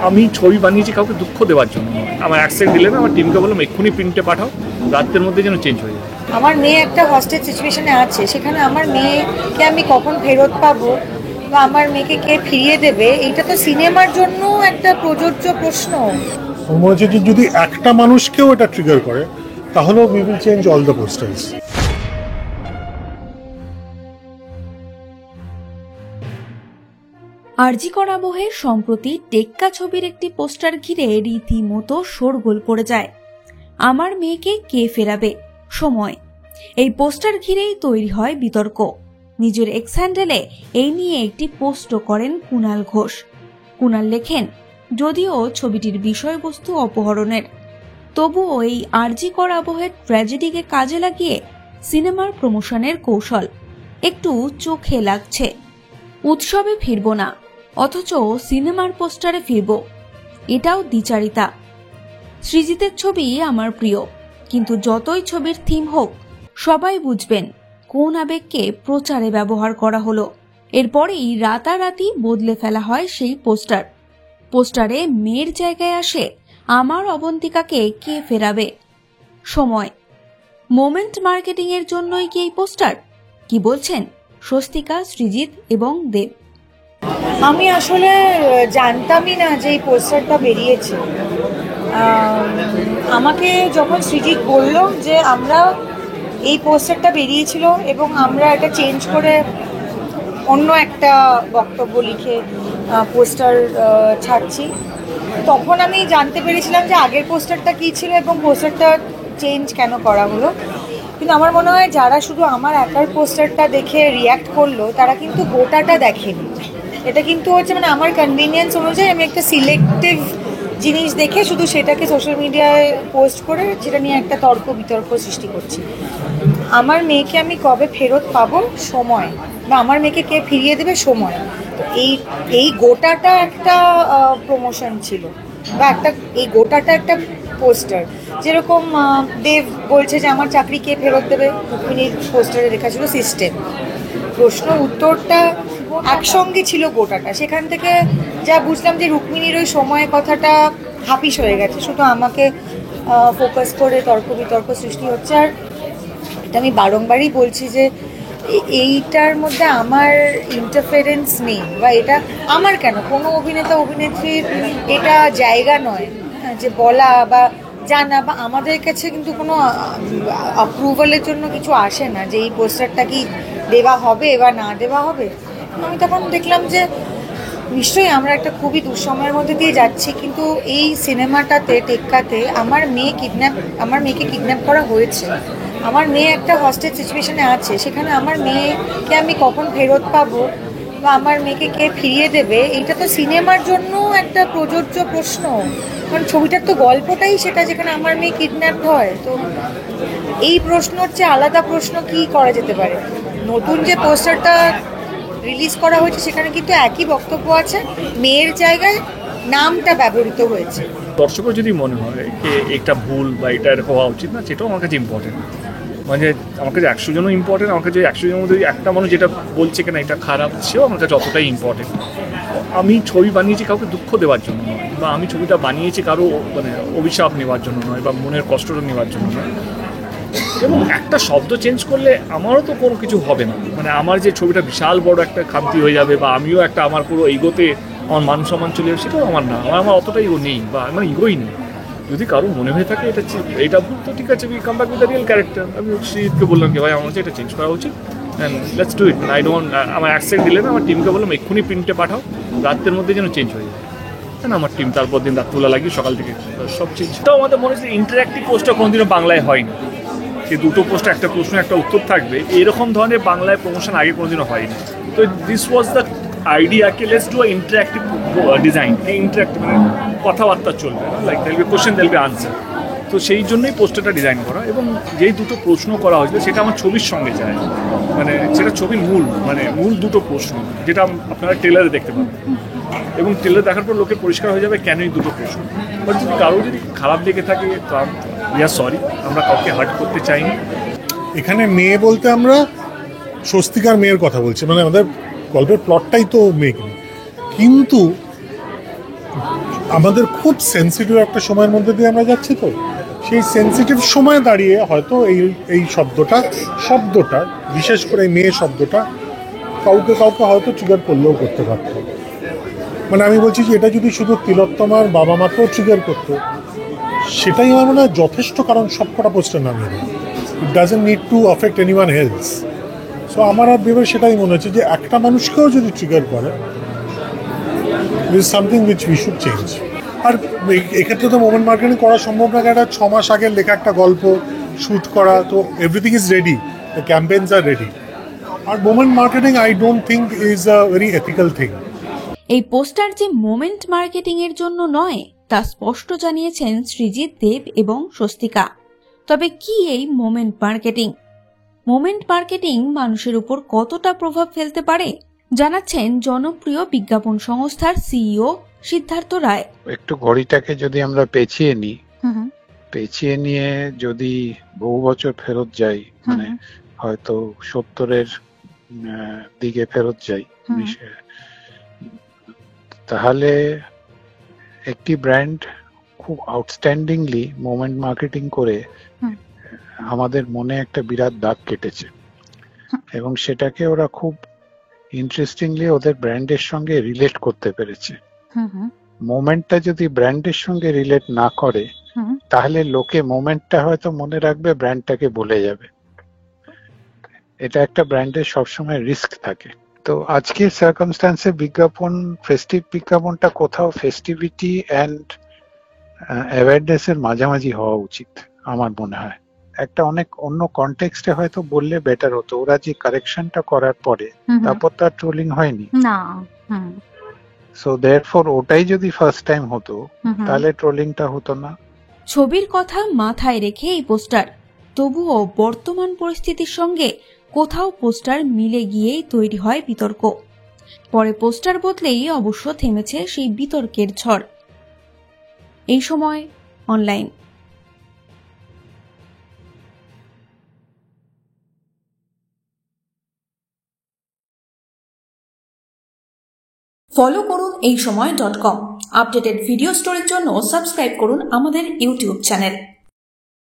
আমি ছবি বানিয়েছি কাউকে দুঃখ দেওয়ার জন্য নয়। আমার অ্যাক্সেপ্ট দিলে না, আমার টিমকে বললাম এক্ষুনি প্রিন্টে পাঠাও, রাতের মধ্যে যেন চেঞ্জ হয়ে যায়। আমার মেয়ে একটা হস্টেজ সিচুয়েশনে আছে, সেখানে আমার মেয়েকে আমি কখন ফেরত পাবো বা আমার মেয়েকে কে ফিরিয়ে দেবে, এটা তো সিনেমার জন্য একটা প্রযোজ্য প্রশ্ন। হোমোজেটি যদি একটা মানুষকেও এটা ট্রিগার করে, তাহলেও we will change all the posters. RG Kar আবহের সম্প্রতি টেক্কা ছবির একটি পোস্টার ঘিরে রীতিমতো শোরগোল পড়ে যায়। আমার মেয়েকে কে ফেরাবে সময়, এই পোস্টার ঘিরেই তৈরি হয় বিতর্ক। নিজের এক্স হ্যান্ডেলে এই নিয়ে একটি পোস্টও করেন কুণাল ঘোষ। কুণাল লেখেন, যদিও ছবিটির বিষয়বস্তু অপহরণের, তবুও এই আরজিকর আবহের ট্র্যাজেডিকে কাজে লাগিয়ে সিনেমার প্রমোশনের কৌশল একটু চোখে লাগছে। উৎসবে ফিরব না, অথচ সিনেমার পোস্টারে ফিরব, এটাও দ্বিচারিতা। সৃজিতের ছবি আমার প্রিয়, কিন্তু যতই ছবির থিম হোক, সবাই বুঝবেন কোন আবেগকে প্রচারে ব্যবহার করা হলো। এরপরেই রাতারাতি বদলে ফেলা হয় সেই পোস্টার। পোস্টারে মেয়ের জায়গায় আসে আমার অবন্তিকাকে কে ফেরাবে। সময়, মোমেন্ট মার্কেটিং এর জন্যই কি এই পোস্টার? কি বলছেন স্বস্তিকা, সৃজিত এবং দেব? আমি আসলে জানতামই না যে এই পোস্টারটা বেরিয়েছে। আমাকে যখন সৃজিত বলল যে আমরা এই পোস্টারটা বেরিয়েছিল এবং আমরা এটা চেঞ্জ করে অন্য একটা বক্তব্য লিখে পোস্টার ছাড়ছি, তখন আমি জানতে পেরেছিলাম যে আগের পোস্টারটা কী ছিল এবং পোস্টারটা চেঞ্জ কেন করা হলো। কিন্তু আমার মনে হয় যারা শুধু আমার একার পোস্টারটা দেখে রিয়্যাক্ট করলো, তারা কিন্তু গোটাটা দেখেনি। এটা কিন্তু হচ্ছে মানে আমার কনভিনিয়েন্স অনুযায়ী আমি একটা সিলেক্টিভ জিনিস দেখে শুধু সেটাকে সোশ্যাল মিডিয়ায় পোস্ট করে সেটা নিয়ে একটা তর্ক বিতর্ক সৃষ্টি করছি। আমার মেয়েকে আমি কবে ফেরত পাবো সময়, বা আমার মেয়েকে কে ফিরিয়ে দেবে সময়। তো এই গোটাটা একটা প্রমোশন ছিল, বা এই গোটাটা একটা পোস্টার। যেরকম দেব বলছে যে আমার চাকরি কে ফেরত দেবে, রুক্মিণীর পোস্টারে লেখা ছিল সিস্টেম। প্রশ্ন উত্তরটা একসঙ্গে ছিল গোটাটা। সেখান থেকে যা বুঝলাম যে রুক্মিণীর ওই সময়ের কথাটা হাপিস হয়ে গেছে, শুধু আমাকে ফোকাস করে তর্ক বিতর্ক সৃষ্টি হচ্ছে। আর এটা আমি বারংবারই বলছি যে এইটার মধ্যে আমার ইন্টারফারেন্স নেই, বা এটা আমার কেন কোনো অভিনেতা অভিনেত্রীর এটা জায়গা নয় যে বলা বা জানা, বা আমাদের কাছে কিন্তু কোনো অ্যাপ্রুভালের জন্য কিছু আসে না যে এই পোস্টারটা কি দেওয়া হবে বা না দেওয়া হবে। আমি তখন দেখলাম যে নিশ্চয়ই আমরা একটা খুবই দুঃসময়ের মধ্যে দিয়ে যাচ্ছি, কিন্তু এই সিনেমাটাতে টেক্কাতে আমার মেয়েকে কিডন্যাপ করা হয়েছে। আমার মেয়ে একটা হস্টেজ সিচুয়েশনে আছে, সেখানে আমার মেয়েকে আমি কখন ফেরত পাবো বা আমার মেয়েকে কে ফিরিয়ে দেবে, এটা তো সিনেমার জন্য একটা প্রযোজ্য প্রশ্ন। কারণ ছবিটার তো গল্পটাই সেটা, যেখানে আমার মেয়ে কিডন্যাপ হয়। তো এই প্রশ্ন হচ্ছে আলাদা প্রশ্ন কি করা যেতে পারে। নতুন যে পোস্টারটা রিলিজ করা হয়েছে সেখানে কিন্তু একই বক্তব্য আছে, মেয়ের জায়গায় নামটা ব্যবহৃত হয়েছে। দর্শকের যদি মনে হয় যে এটা ভুল বা এটা হওয়া উচিত না, সেটাও আমার কাছে ইম্পর্টেন্ট। মানে আমার কাছে 100 জনও ইম্পর্টেন্ট, আমার কাছে 100 জনের মধ্যে একটা মানুষ যেটা বলছে কিনা এটা খারাপ, সেও আমার কাছে অতটাই ইম্পর্টেন্ট। আমি ছবি বানিয়েছি কাউকে দুঃখ দেওয়ার জন্য নয়, বা আমি ছবিটা বানিয়েছি কারো মানে অভিশাপ নেওয়ার জন্য নয়, বা মনের কষ্টটা নেওয়ার জন্য নয়। এবং একটা শব্দ চেঞ্জ করলে আমারও তো কোনো কিছু হবে না, মানে আমার যে ছবিটা বিশাল বড় একটা খামতি হয়ে যাবে, বা আমিও একটা আমার পুরো ইগোতে আমার মান সম্মান চলে যাবে, সেটাও আমার না। আমার অতটা ইগো নেই, বা আমার ইগোই নেই। যদি কারো মনে হয়ে থাকে এটা ভুল, তো ঠিক আছে, we came back with the real character. আমি শ্রীজিৎকে বললাম কি ভাই আমার হচ্ছে এটা চেঞ্জ করা উচিত, and let's do it. I don't, আমার অ্যাক্সেপ্ট দিলে না, আমার টিমকে বললাম এক্ষুনি প্রিন্টে পাঠাও, রাতের মধ্যে যেন চেঞ্জ হয়ে যায়। হ্যাঁ, আমার টিম তারপর দিন রাত্রবেলা লাগিয়ে সকাল থেকে সব চেঞ্জ। সেটাও আমাদের মনে হচ্ছে ইন্টারঅ্যাক্টিভ পোস্টটা কোনোদিনও বাংলায় হয়নি, যে দুটো পোস্টে একটা প্রশ্ন একটা উত্তর থাকবে, এরকম ধরনের বাংলায় প্রমোশন আগে কোনোদিনও হয়নি। তো this was the idea, K let's do interactive design. এই ইন্টারঅ্যাক্টিভ মানে কথাবার্তা চলবে, লাইক দেল বি কোশ্চেন, দেল বি আনসার। তো সেই জন্যই পোস্টারটা ডিজাইন করা। এবং যেই দুটো প্রশ্ন করা হয়েছিল সেটা আমার ছবির সঙ্গে যায়, মানে সেটা ছবির মূল দুটো প্রশ্ন, যেটা আপনারা ট্রেলারে দেখতে পাবেন। এবং ট্রেলার দেখার পর লোকের পরিষ্কার হয়ে যাবে কেন এই দুটো প্রশ্ন। বাট যদি কারো যদি খারাপ লেগে থাকে তো উই আর সরি, আমরা কাউকে হার্ট করতে চাইনি। এখানে মেয়ে বলতে আমরা স্বস্তিকার মেয়ের কথা বলছি, মানে আমাদের গল্পের প্লটটাই তো মেয়ে। কিন্তু আমাদের খুব সেন্সিটিভ একটা সময়ের মধ্যে দিয়ে আমরা যাচ্ছি, তো সেই সেন্সিটিভ সময়ে দাঁড়িয়ে হয়তো এই শব্দটা বিশেষ করে এই মেয়ে শব্দটা কাউকে হয়তো ট্রিগার করলেও করতে পারত। মানে আমি বলছি যে এটা যদি শুধু তিলোত্তমার বাবা মাকেও ট্রিগার করতো, সেটাই আমার মনে হয় যথেষ্ট, কারণ সবকটা পোস্টার নামিয়ে দেয়। It doesn't need to affect anyone else. So আমার আর ভেবে সেটাই মনে হচ্ছে যে একটা মানুষকেও যদি ট্রিগার করে, this is something which we should change. আর এক্ষেত্রে তো মোমেন্ট মার্কেটিং করা সম্ভব না, একটা 6 মাস আগের লেখা একটা গল্প শ্যুট করা, তো everything is ready, the campaigns are ready. আর moment marketing I don't think is a very ethical thing. এই পোস্টার যে মোমেন্ট মার্কেটিং এর জন্য নয় তা স্পষ্ট জানিয়েছেন সৃজিত দেব এবং স্বস্তিকা। তবে কি এই মোমেন্ট মার্কেটিং? মোমেন্ট মার্কেটিং মানুষের উপর কতটা প্রভাব ফেলতে পারে জানাচ্ছেন জনপ্রিয় বিজ্ঞাপন সংস্থার সিইও সিদ্ধার্থ রায়। একটু ঘড়িটাকে যদি আমরা পেঁচিয়ে নিয়ে যদি বহু বছর ফেরত যাই, মানে হয়তো 70-এর দিকে ফেরত যাই, তাহলে একটি ব্র্যান্ড খুব আউটস্ট্যান্ডিংলি মোমেন্ট মার্কেটিং করে আমাদের মনে একটা বিরাট দাগ কেটেছে, এবং সেটাকে ওরা খুব ইন্টারেস্টিংলি ওদের ব্র্যান্ডের সঙ্গে রিলেট করতে পেরেছে। মোমেন্টটা যদি ব্র্যান্ডের সঙ্গে রিলেট না করে, তাহলে লোকে মোমেন্টটা হয়তো মনে রাখবে, ব্র্যান্ডটাকে ভুলে যাবে। এটা একটা ব্র্যান্ডের সবসময় রিস্ক থাকে। তো আজকের সার্কামস্ট্যান্সে ফেস্টিভ বিজ্ঞাপনটা কোথাও ফেস্টিভিটি অ্যান্ড অ্যাওয়ারনেস এর মাঝামাঝি হওয়া উচিত আমার মনে হয়। একটা অনেক অন্য কনটেক্সটে হয়তো বললে বেটার হতো। ওরা যে কারেকশনটা করার পরে তারপর তো আর ট্রোলিং হয়নি না, সো দেয়ারফর ওটাই যদি ফার্স্ট টাইম হতো তাহলে ট্রোলিংটা হতো না। ছবির কথা মাথায় রেখে এই পোস্টার, তবুও বর্তমান পরিস্থিতির সঙ্গে কোথাও পোস্টার মিলে গিয়েই তৈরি হয় বিতর্ক। পরে পোস্টার বদলেই অবশ্য থেমেছে সেই বিতর্কের ঝড়। এই সময় অনলাইন। ফলো করুন এইসময়.com। আপডেটেড ভিডিও স্টোরির জন্য সাবস্ক্রাইব করুন আমাদের ইউটিউব চ্যানেল।